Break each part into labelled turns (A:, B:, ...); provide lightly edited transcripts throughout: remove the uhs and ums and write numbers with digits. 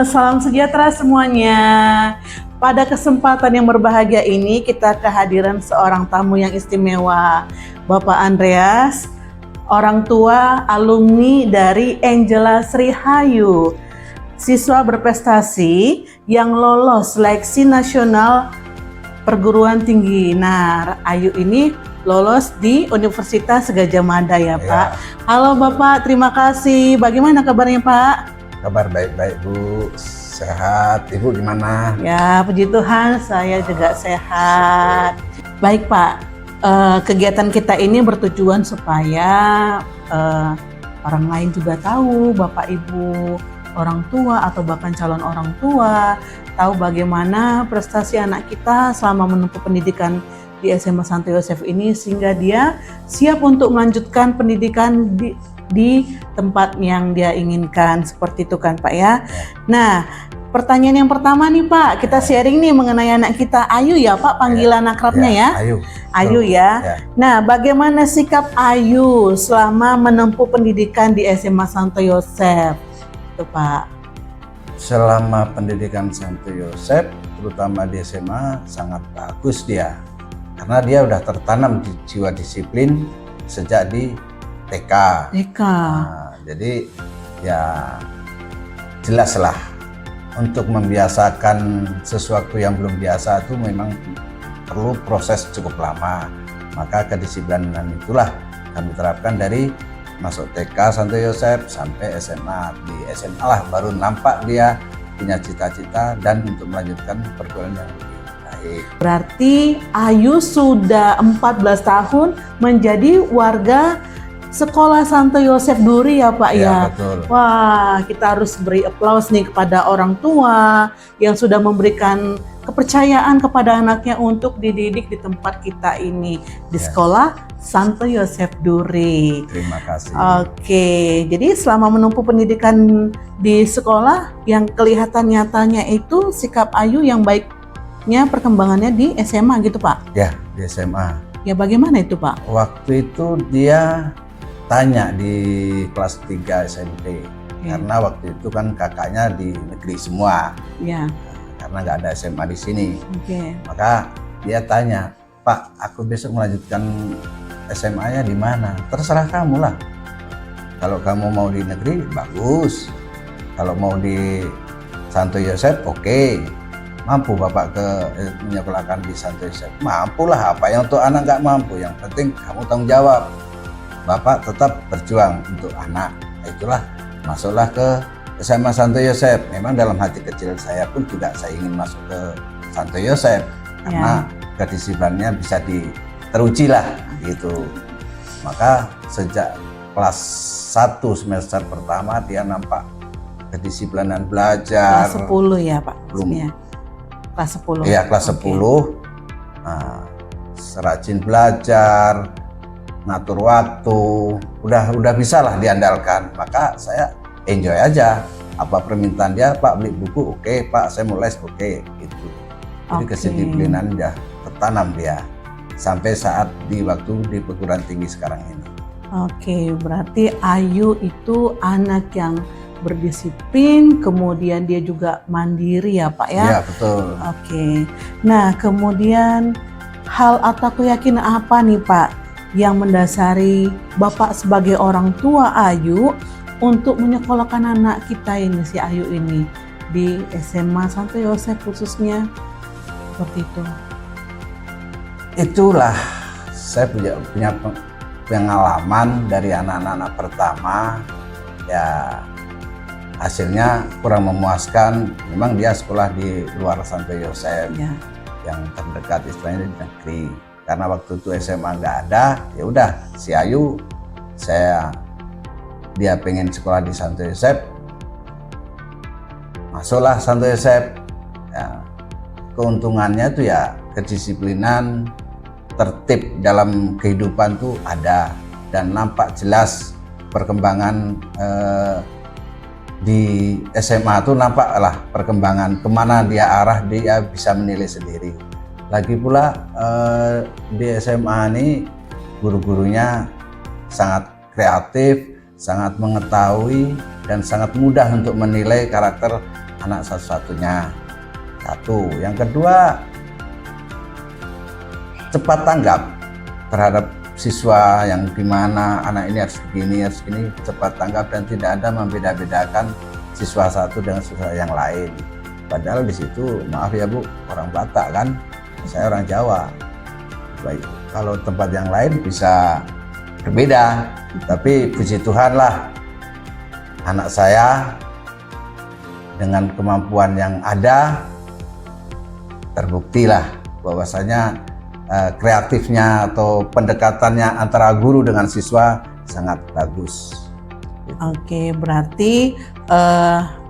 A: salam sejahtera semuanya. Pada kesempatan yang berbahagia ini kita kehadiran seorang tamu yang istimewa, Bapak Andreas, orang tua alumni dari Angela Srihayu, siswa berprestasi yang lolos seleksi nasional perguruan tinggi. Nah, Ayu ini lolos di Universitas Gadjah Mada ya, Pak. Halo Bapak, terima kasih. Bagaimana kabarnya Pak?
B: Kabar baik-baik Bu, sehat. Ibu gimana?
A: Ya, puji Tuhan, saya juga sehat. Baik Pak, kegiatan kita ini bertujuan supaya orang lain juga tahu, Bapak Ibu orang tua atau bahkan calon orang tua tahu bagaimana prestasi anak kita selama menempuh pendidikan di SMA Santo Yosef ini, sehingga dia siap untuk melanjutkan pendidikan di tempat yang dia inginkan, seperti itu kan Pak ya. Nah, pertanyaan yang pertama nih Pak, kita sharing nih mengenai anak kita, Ayu ya Pak, panggilan akrabnya ya. Ayu ya. Nah, bagaimana sikap Ayu selama menempuh pendidikan di SMA Santo Yosef itu Pak?
B: Selama pendidikan Santo Yosef, terutama di SMA, sangat bagus dia, karena dia udah tertanam di jiwa disiplin sejak di TK. Nah, jadi ya jelaslah untuk membiasakan sesuatu yang belum biasa itu memang perlu proses cukup lama. Maka kedisiplinan itulah kami terapkan dari masuk TK Santo Yosef sampai SMA. Di SMA lah baru nampak dia punya cita-cita dan untuk melanjutkan perguruan yang lebih baik.
A: Berarti Ayu sudah 14 tahun menjadi warga Sekolah Santo Yosef Duri ya Pak ya?
B: Betul.
A: Wah, kita harus beri aplaus nih kepada orang tua yang sudah memberikan kepercayaan kepada anaknya untuk dididik di tempat kita ini, di Sekolah Santo Yosef Duri.
B: Terima kasih.
A: Oke, jadi selama menempuh pendidikan di sekolah, yang kelihatan nyatanya itu sikap Ayu yang baiknya perkembangannya di SMA gitu Pak?
B: Ya, di SMA.
A: Ya bagaimana itu Pak?
B: Waktu itu dia tanya di kelas 3 SMP, karena waktu itu kan kakaknya di negeri semua, karena nggak ada SMA di sini. Maka dia tanya, Pak, aku besok melanjutkan SMA-nya di mana? Terserah kamu lah. Kalau kamu mau di negeri, bagus. Kalau mau di Santo Yosef, oke. Mampu Bapak menyekolahkan di Santo Yosef? Mampulah, apa yang untuk anak nggak mampu, yang penting kamu tanggung jawab. Bapak tetap berjuang untuk anak. Itulah masuklah ke SMA Santo Yosef. Memang dalam hati kecil saya pun juga saya ingin masuk ke Santo Yosef karena kedisiplinannya bisa teruji lah gitu. Maka sejak kelas 1 semester pertama dia nampak kedisiplinan belajar.
A: Kelas 10 ya Pak?
B: Belum.
A: Ya. Kelas 10.
B: Iya, kelas 10. Nah, serajin belajar, ngatur waktu, udah bisa lah diandalkan. Maka saya enjoy aja, apa permintaan dia, Pak beli buku, oke Pak saya mau les, oke gitu. Jadi kedisiplinan udah tertanam dia sampai saat di perguruan tinggi sekarang ini. Oke,
A: berarti Ayu itu anak yang berdisiplin, kemudian dia juga mandiri ya Pak ya?
B: Iya betul.
A: Oke, nah kemudian hal atau keyakinan apa nih Pak yang mendasari Bapak sebagai orang tua Ayu untuk menyekolahkan anak kita ini, si Ayu ini, di SMA Santo Yosef khususnya, seperti itu?
B: Itulah saya punya pengalaman dari anak-anak pertama, ya hasilnya kurang memuaskan. Memang dia sekolah di luar Santo Yosef, yang terdekat istilahnya di negeri. Karena waktu itu SMA nggak ada, ya udah si Ayu dia pengen sekolah di Santo Yosef, masuklah Santo Yosef. Ya, keuntungannya tuh ya kedisiplinan, tertib dalam kehidupan tuh ada, dan nampak jelas perkembangan di SMA tuh nampak lah perkembangan kemana dia arah, dia bisa menilai sendiri. Lagi pula di SMA ini guru-gurunya sangat kreatif, sangat mengetahui dan sangat mudah untuk menilai karakter anak satu-satunya. Satu. Yang kedua, cepat tanggap terhadap siswa yang dimana anak ini harus begini, harus begini, cepat tanggap dan tidak ada membeda-bedakan siswa satu dengan siswa yang lain. Padahal di situ, maaf ya Bu, orang Batak kan, saya orang Jawa. Baik, kalau tempat yang lain bisa berbeda, tapi puji Tuhan lah, anak saya dengan kemampuan yang ada terbuktilah bahwasanya kreatifnya atau pendekatannya antara guru dengan siswa sangat bagus.
A: Oke, berarti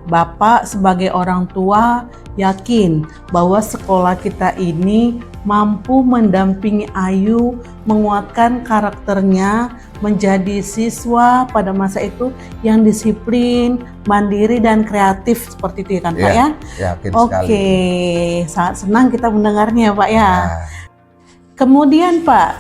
A: Bapak sebagai orang tua yakin bahwa sekolah kita ini mampu mendampingi Ayu, menguatkan karakternya menjadi siswa pada masa itu yang disiplin, mandiri dan kreatif seperti itu ya kan Pak ya?
B: Yakin sekali.
A: Oke, sangat senang kita mendengarnya Pak ya. Kemudian Pak,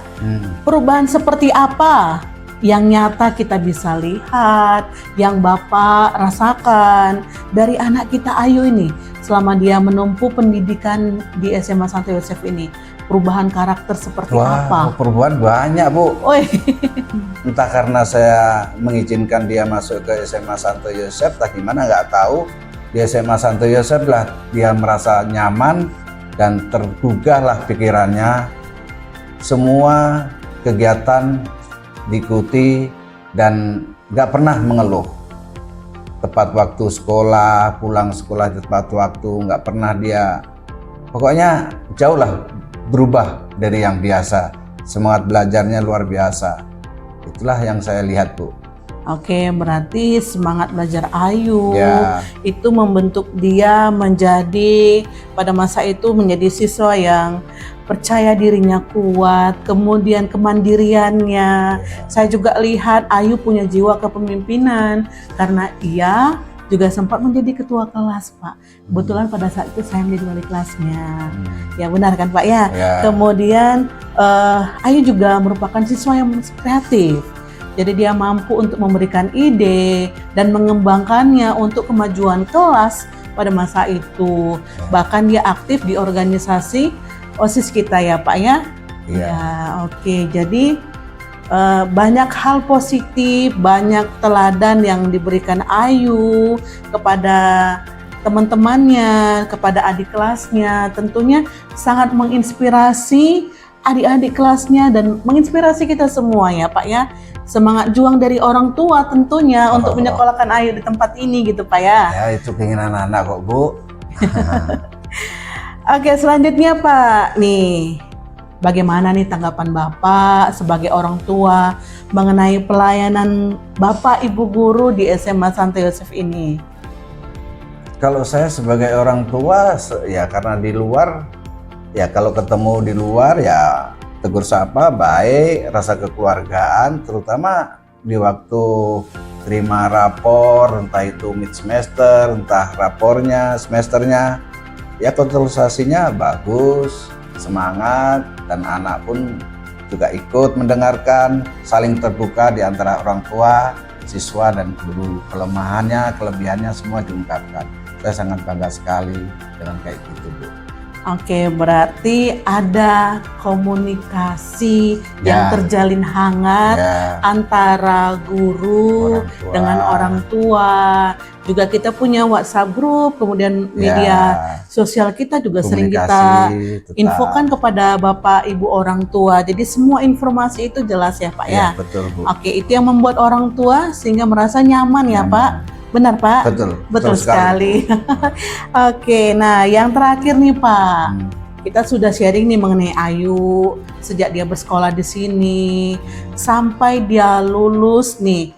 A: perubahan seperti apa yang nyata kita bisa lihat, yang Bapak rasakan dari anak kita Ayu ini selama dia menempuh pendidikan di SMA Santo Yosef ini? Perubahan karakter seperti apa?
B: Perubahan banyak Bu.
A: Entah
B: karena saya mengizinkan dia masuk ke SMA Santo Yosef, tak gimana nggak tahu di SMA Santo Yosef lah dia merasa nyaman dan tergugah lah pikirannya. Semua kegiatan diikuti dan nggak pernah mengeluh. Tepat waktu sekolah, pulang sekolah tepat waktu, nggak pernah dia. Pokoknya jauh lah berubah dari yang biasa. Semangat belajarnya luar biasa. Itulah yang saya lihat Bu.
A: Oke, berarti semangat belajar Ayu itu membentuk dia menjadi pada masa itu menjadi siswa yang percaya dirinya kuat, kemudian kemandiriannya. Saya juga lihat Ayu punya jiwa kepemimpinan karena ia juga sempat menjadi ketua kelas Pak. Kebetulan pada saat itu saya menjadi wali kelasnya. Ya benar kan Pak ya? Kemudian Ayu juga merupakan siswa yang kreatif. Jadi dia mampu untuk memberikan ide dan mengembangkannya untuk kemajuan kelas pada masa itu. Bahkan dia aktif di organisasi OSIS kita ya Pak ya? Oke. Jadi banyak hal positif, banyak teladan yang diberikan Ayu kepada teman-temannya, kepada adik kelasnya. Tentunya sangat menginspirasi adik-adik kelasnya dan menginspirasi kita semua ya Pak ya. Semangat juang dari orang tua tentunya untuk menyekolahkan Ayu di tempat ini gitu Pak ya.
B: Ya itu keinginan anak kok Bu.
A: Oke, selanjutnya Pak, nih bagaimana nih tanggapan Bapak sebagai orang tua mengenai pelayanan Bapak Ibu guru di SMA Santo Yosef ini?
B: Kalau saya sebagai orang tua ya karena di luar ya kalau ketemu di luar ya tegur sapa baik, rasa kekeluargaan terutama di waktu terima rapor entah itu mid semester, entah rapornya, semesternya ya konsultasinya bagus, semangat dan anak pun juga ikut mendengarkan, saling terbuka di antara orang tua, siswa dan guru. Kelemahannya, kelebihannya semua diungkapkan. Saya sangat bangga sekali dengan kayak gitu Bu.
A: Oke, berarti ada komunikasi yang terjalin hangat antara guru dengan orang tua. Juga kita punya WhatsApp group, kemudian media sosial kita juga sering kita infokan kepada Bapak Ibu orang tua. Jadi semua informasi itu jelas ya Pak ya?
B: Betul Bu.
A: Oke, itu yang membuat orang tua sehingga merasa nyaman ya Pak? Benar Pak?
B: Betul
A: sekali. Oke, nah yang terakhir nih Pak, kita sudah sharing nih mengenai Ayu sejak dia bersekolah di sini sampai dia lulus nih,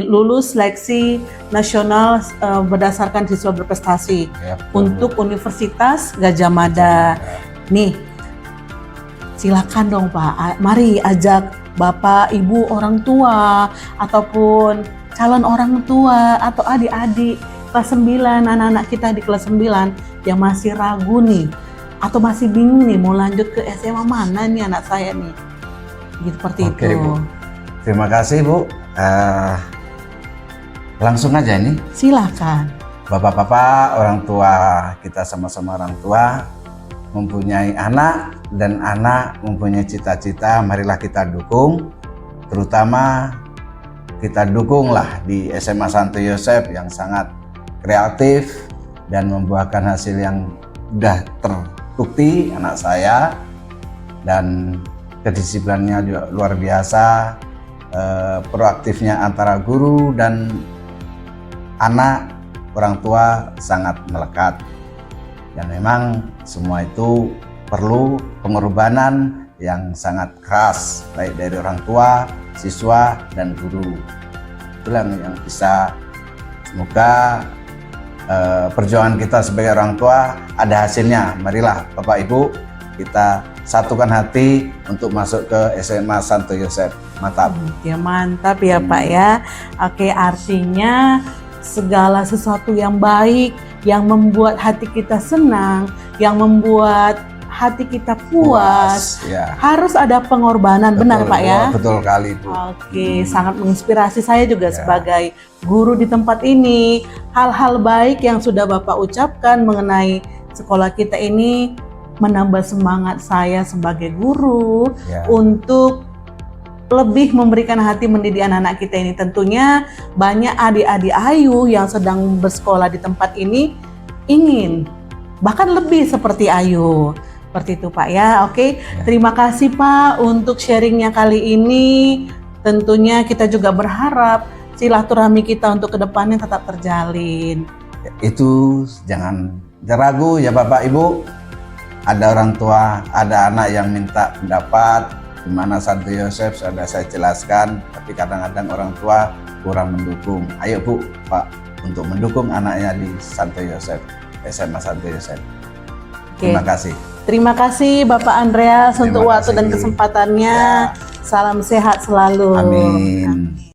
A: lulus seleksi nasional berdasarkan siswa berprestasi untuk Universitas Gadjah Mada. Nih, silakan dong Pak, mari ajak Bapak, Ibu, orang tua ataupun calon orang tua atau adik-adik kelas 9, anak-anak kita di kelas 9 yang masih ragu nih atau masih bingung nih mau lanjut ke SMA mana nih anak saya nih. Gitu, seperti itu.
B: Bu. Terima kasih Bu. Langsung aja ini.
A: Silakan.
B: Bapak-bapak, orang tua, kita sama-sama orang tua, mempunyai anak dan anak mempunyai cita-cita, marilah kita dukung, terutama kita dukunglah di SMA Santo Yosef yang sangat kreatif dan membuahkan hasil yang sudah terbukti anak saya, dan kedisiplinannya juga luar biasa, proaktifnya antara guru dan anak, orang tua sangat melekat. Dan memang semua itu perlu pengorbanan yang sangat keras, baik dari orang tua, siswa, dan guru. Itulah yang bisa, semoga perjuangan kita sebagai orang tua ada hasilnya. Marilah Bapak Ibu, kita satukan hati untuk masuk ke SMA Santo Yosef. Mantap.
A: Ya mantap ya Pak ya. Oke, artinya segala sesuatu yang baik, yang membuat hati kita senang, yang membuat hati kita puas,
B: ya.
A: Harus ada pengorbanan, benar Pak ya?
B: Betul kali Bu.
A: Oke, sangat menginspirasi saya juga sebagai guru di tempat ini. Hal-hal baik yang sudah Bapak ucapkan mengenai sekolah kita ini menambah semangat saya sebagai guru untuk lebih memberikan hati mendidik anak-anak kita ini. Tentunya banyak adik-adik Ayu yang sedang bersekolah di tempat ini ingin bahkan lebih seperti Ayu. Seperti itu Pak ya. Oke, terima kasih Pak untuk sharingnya kali ini. Tentunya kita juga berharap silaturahmi kita untuk kedepannya tetap terjalin.
B: Itu jangan ragu ya Bapak Ibu. Ada orang tua, ada anak yang minta pendapat di mana Santo Yosef, sudah saya jelaskan, tapi kadang-kadang orang tua kurang mendukung. Ayo Bu, Pak, untuk mendukung anaknya di Santo Yosef, SMA Santo Yosef. Terima kasih.
A: Terima kasih Bapak Andreas untuk waktu dan kesempatannya. Salam sehat selalu.
B: Amin.